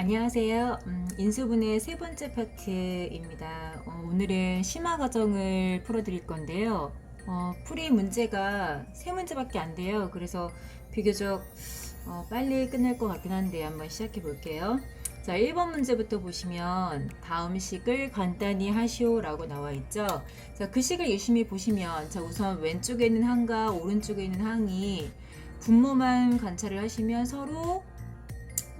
안녕하세요. 인수분해 세 번째 파트입니다. 오늘은 심화 과정을 풀어드릴 건데요. 풀이 문제가 세 문제밖에 안 돼요. 그래서 비교적 빨리 끝날 것 같긴 한데 한번 시작해 볼게요. 자, 1번 문제부터 보시면 다음 식을 간단히 하시오 라고 나와 있죠. 자, 그 식을 유심히 보시면 자, 우선 왼쪽에 있는 항과 오른쪽에 있는 항이 분모만 관찰을 하시면 서로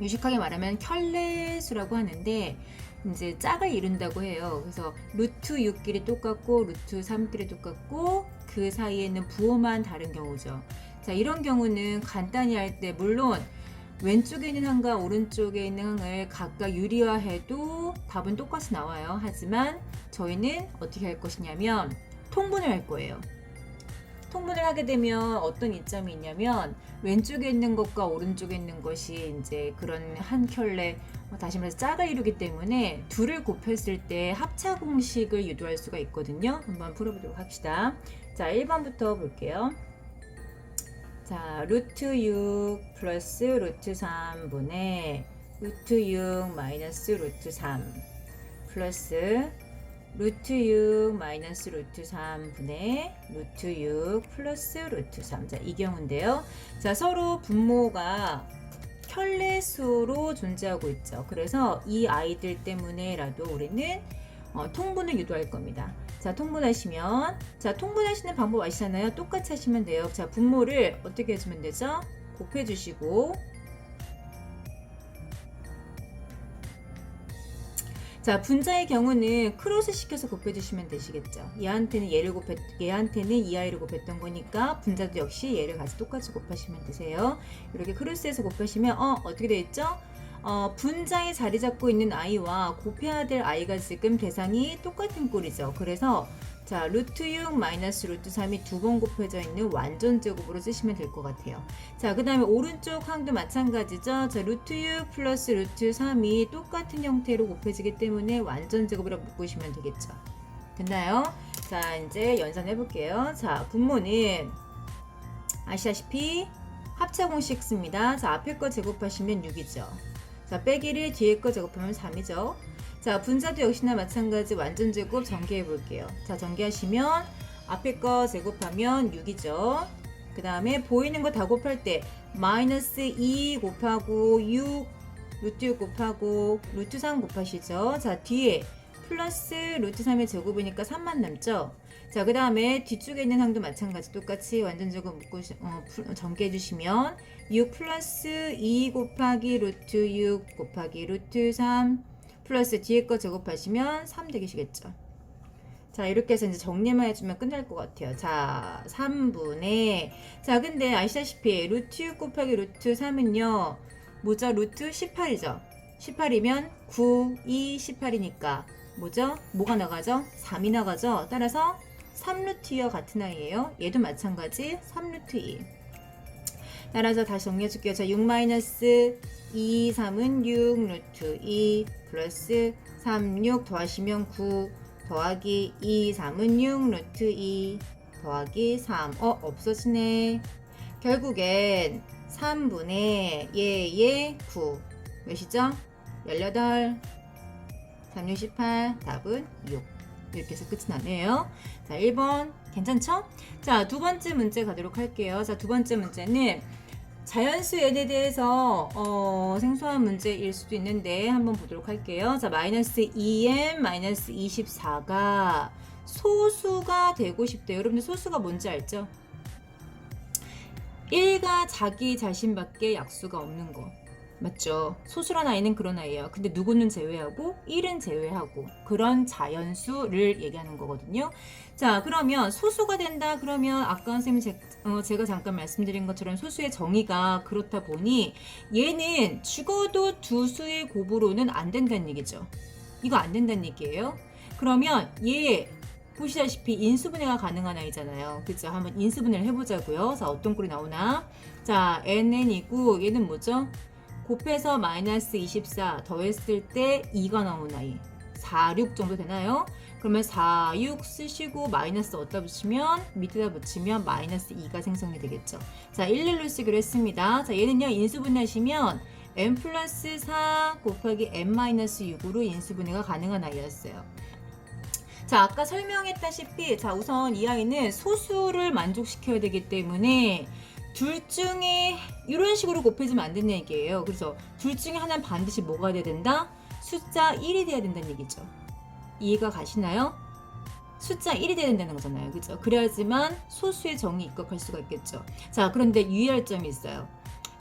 유식하게 말하면 켤레수라고 하는데 이제 짝을 이룬다고 해요. 그래서 루트 6끼리 똑같고 루트 3끼리 똑같고 그 사이에는 부호만 다른 경우죠. 자, 이런 경우는 간단히 할 때 물론 왼쪽에 있는 항과 오른쪽에 있는 항을 각각 유리화해도 답은 똑같이 나와요. 하지만 저희는 어떻게 할 것이냐면 통분을 할 거예요. 통분을 하게 되면 어떤 이점이 있냐면 왼쪽에 있는 것과 오른쪽에 있는 것이 이제 그런 한 켤레 다시 말해서 짝을 이루기 때문에 둘을 곱했을 때 합차 공식을 유도할 수가 있거든요. 한번 풀어보도록 합시다. 자, 1번부터 볼게요. 자, 루트 6 플러스 루트 3분의 루트 6 마이너스 루트 3 플러스 루트 6 마이너스 루트 3분의 루트 6 플러스 루트 3. 자, 이 경우인데요. 자, 서로 분모가 켤레수로 존재하고 있죠. 그래서 이 아이들 때문에라도 우리는 통분을 유도할 겁니다. 자, 통분하시면 자, 통분하시는 방법 아시잖아요. 똑같이 하시면 돼요. 자, 분모를 어떻게 해주면 되죠? 곱해주시고 자, 분자의 경우는 크로스 시켜서 곱해주시면 되시겠죠. 얘한테는 얘한테는 이 아이를 곱했던 거니까 분자도 역시 얘를 같이 똑같이 곱하시면 되세요. 이렇게 크로스해서 곱하시면 어떻게 되어 있죠? 분자에 자리 잡고 있는 아이와 곱해야 될 아이가 지금 대상이 똑같은 꼴이죠. 그래서 자, 루트 6 마이너스 루트 3이 두 번 곱해져 있는 완전 제곱으로 쓰시면 될 것 같아요. 자, 그 다음에 오른쪽 항도 마찬가지죠. 자, 루트 6 플러스 루트 3이 똑같은 형태로 곱해지기 때문에 완전 제곱으로 묶으시면 되겠죠. 됐나요? 자, 이제 연산해 볼게요. 자, 분모는 아시다시피 합차 공식 씁니다. 자, 앞에 거 제곱하시면 6이죠. 자, 빼기를 뒤에 거 제곱하면 3이죠. 자, 분자도 역시나 마찬가지 완전 제곱 전개해 볼게요. 자, 전개하시면 앞에 거 제곱하면 6이죠. 그 다음에 보이는 거 다 곱할 때 마이너스 2 곱하고 6 루트 6 곱하고 루트 3 곱하시죠. 자, 뒤에 플러스 루트 3의 제곱이니까 3만 남죠. 자, 그 다음에 뒤쪽에 있는 항도 마찬가지 똑같이 완전 제곱 묶고 전개해 주시면 6 플러스 2 곱하기 루트 6 곱하기 루트 3 플러스 뒤에 거 제곱하시면 3 되시겠죠. 자, 이렇게 해서 이제 정리만 해주면 끝날 것 같아요. 자, 3분의 자, 근데 아시다시피 루트 6 곱하기 루트 3은요 뭐죠? 루트 18이죠. 18이면 9, 2, 18이니까 뭐죠? 뭐가 나가죠? 3이 나가죠. 따라서 3루트 2와 같은 아이예요. 얘도 마찬가지 3루트 2. 따라서 다시 정리해줄게요. 자, 6 마이너스 2, 3은 6 루트 2 플러스 3, 6 더하시면 9 더하기 2, 3은 6 루트 2 더하기 3. 없어지네. 결국엔 3분의 얘의 9 몇이죠? 18 3, 6, 18 답은 6. 이렇게 해서 끝이 나네요. 자, 1번 괜찮죠? 자, 두 번째 문제 가도록 할게요. 자, 두 번째 문제는 자연수 n에 대해서 생소한 문제일 수도 있는데 한번 보도록 할게요. 자, 마이너스 2m 마이너스 24가 소수가 되고 싶대요. 여러분들 소수가 뭔지 알죠? 1가 자기 자신밖에 약수가 없는 거 맞죠? 소수란 아이는 그런 아이예요. 근데 누구는 제외하고 1은 제외하고 그런 자연수를 얘기하는 거거든요. 자, 그러면 소수가 된다 그러면 아까 선생님이 제가 잠깐 말씀드린 것처럼 소수의 정의가 그렇다 보니 얘는 죽어도 두 수의 곱으로는 안 된다는 얘기죠. 이거 안 된다는 얘기예요. 그러면 얘 보시다시피 인수분해가 가능한 아이잖아요. 그죠? 한번 인수분해를 해보자고요. 자, 어떤 꼴이 나오나? 자, nn이고 얘는 뭐죠? 곱해서 마이너스 24 더했을 때 2가 나온 아이 4, 6 정도 되나요? 그러면 4, 6 쓰시고 마이너스 어디다 붙이면 밑에다 붙이면 마이너스 2가 생성이 되겠죠. 자, 1, 1로 쓰기로 했습니다. 자, 얘는요 인수분해하시면 n 플러스 4 곱하기 n 마이너스 6으로 인수분해가 가능한 아이였어요. 자, 아까 설명했다시피 자, 우선 이 아이는 소수를 만족시켜야 되기 때문에 둘 중에 이런 식으로 곱해지면 안 된다는 얘기예요. 그래서 둘 중에 하나는 반드시 뭐가 돼야 된다? 숫자 1이 돼야 된다는 얘기죠. 이해가 가시나요? 숫자 1이 돼야 된다는 거잖아요. 그죠? 그래야지만 소수의 정의에 입각할 수가 있겠죠. 자, 그런데 유의할 점이 있어요.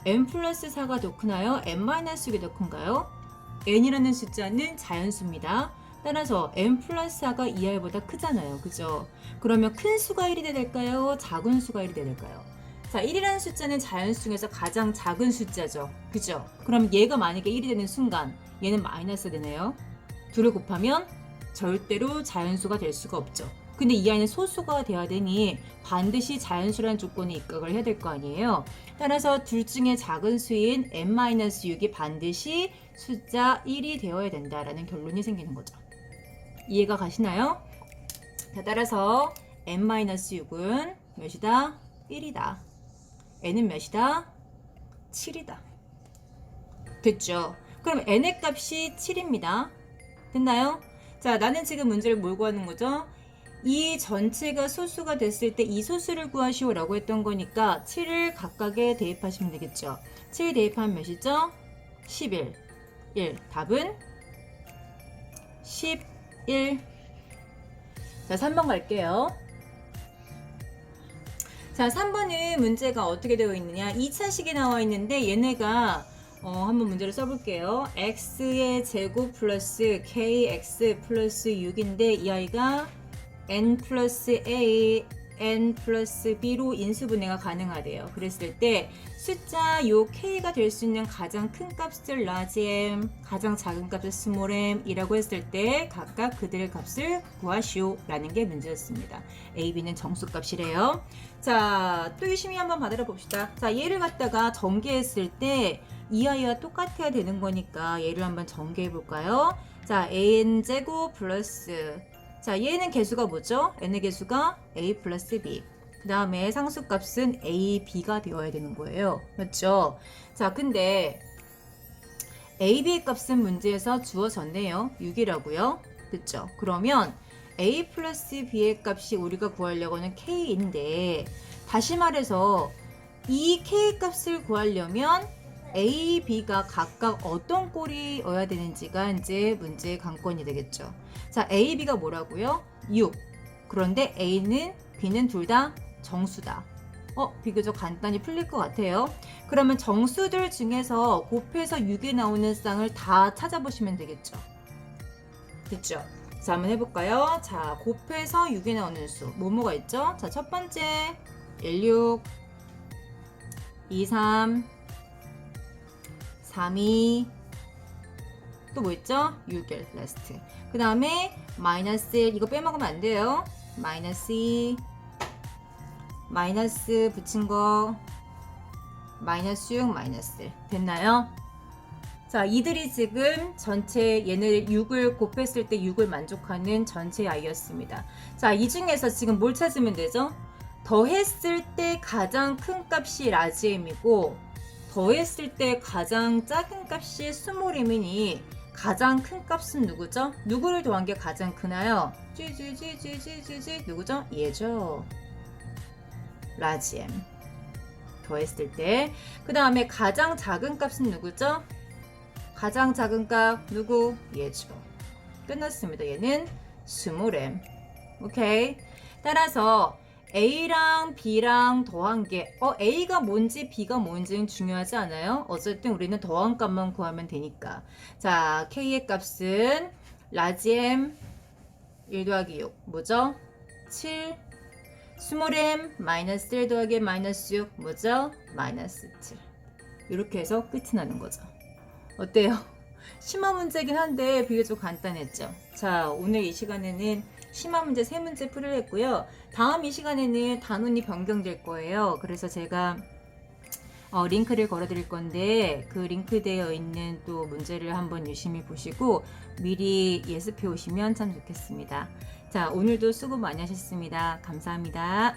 n 플러스 4가 더 크나요? n 마이너스 6이 더 큰가요? n이라는 숫자는 자연수입니다. 따라서 n 플러스 4가 2r보다 크잖아요. 그죠? 그러면 큰 수가 1이 돼야 될까요? 작은 수가 1이 돼야 될까요? 자, 1이라는 숫자는 자연수 중에서 가장 작은 숫자죠. 그죠? 그럼 얘가 만약에 1이 되는 순간 얘는 마이너스 되네요. 둘을 곱하면 절대로 자연수가 될 수가 없죠. 근데 이 아이는 소수가 돼야 되니 반드시 자연수라는 조건에 입각을 해야 될 거 아니에요. 따라서 둘 중에 작은 수인 n-6이 반드시 숫자 1이 되어야 된다라는 결론이 생기는 거죠. 이해가 가시나요? 자, 따라서 n-6은 몇이다? 1이다. n은 몇이다? 7이다. 됐죠? 그럼 n의 값이 7입니다. 됐나요? 자, 나는 지금 문제를 뭘 구하는 거죠? 이 전체가 소수가 됐을 때 이 소수를 구하시오 라고 했던 거니까 7을 각각에 대입하시면 되겠죠. 7 대입하면 몇이죠? 11. 1. 답은 11. 자, 3번 갈게요. 자, 3번은 문제가 어떻게 되어 있느냐. 2차식이 나와 있는데 얘네가 한번 문제를 써볼게요. x의 제곱 플러스 kx 플러스 6인데 이 아이가 n 플러스 a, n 플러스 b로 인수분해가 가능하대요. 그랬을 때 숫자 요 k가 될 수 있는 가장 큰 값을 large m, 가장 작은 값을 small m 이라고 했을 때 각각 그들의 값을 구하시오 라는 게 문제였습니다. a, b는 정수값이래요. 자, 또 유심히 한번 받아라 봅시다. 자, 얘를 갖다가 전개했을 때 이 아이와 똑같아야 되는 거니까 얘를 한번 전개해 볼까요? 자, an 제곱 플러스 자, 얘는 개수가 뭐죠? n의 개수가 a 플러스 b. 그 다음에 상수값은 a, b가 되어야 되는 거예요. 맞죠? 자, 근데 a, b의 값은 문제에서 주어졌네요. 6이라고요. 됐죠? 그러면 a 플러스 b의 값이 우리가 구하려고 하는 k인데 다시 말해서 이 k 값을 구하려면 A, B가 각각 어떤 꼴이어야 되는지가 이제 문제의 관건이 되겠죠. 자, A, B가 뭐라고요? 6. 그런데 A는 B는 둘 다 정수다. 비교적 간단히 풀릴 것 같아요. 그러면 정수들 중에서 곱해서 6이 나오는 쌍을 다 찾아보시면 되겠죠. 됐죠? 자, 한번 해볼까요? 자, 곱해서 6이 나오는 수. 뭐뭐가 있죠? 자, 첫 번째 16, 23, 32, 또 뭐 있죠? 6일 라스트. 그 다음에 마이너스 1, 이거 빼먹으면 안 돼요. 마이너스 2, 마이너스 붙인 거, 마이너스 6, 마이너스 1. 됐나요? 자, 이들이 지금 전체 얘네 6을 곱했을 때 6을 만족하는 전체 아이였습니다. 자, 이 중에서 지금 뭘 찾으면 되죠? 더했을 때 가장 큰 값이 large m이고 더했을 때 가장 작은 값이 small m이니 가장 큰 값은 누구죠? 누구를 더한 게 가장 크나요? 쥐 누구죠? 얘죠. large m 더했을 때. 그 다음에 가장 작은 값은 누구죠? 가장 작은 값 누구? 얘죠. 끝났습니다. 얘는 small m. 오케이. 따라서 A랑 B랑 더한 게 A가 뭔지 B가 뭔지는 중요하지 않아요. 어쨌든 우리는 더한 값만 구하면 되니까. 자, K의 값은 large M 1 더하기 6 뭐죠? 7. small m 마이너스 1 더하기 마이너스 6 뭐죠? 마이너스 7. 이렇게 해서 끝이 나는 거죠. 어때요? 심화 문제긴 한데 비교적 간단했죠. 자, 오늘 이 시간에는 심화 문제 3문제 풀이를 했고요. 다음 이 시간에는 단원이 변경될 거예요. 그래서 제가 링크를 걸어 드릴 건데 그 링크되어 있는 또 문제를 한번 유심히 보시고 미리 예습해 오시면 참 좋겠습니다. 자, 오늘도 수고 많이 하셨습니다. 감사합니다.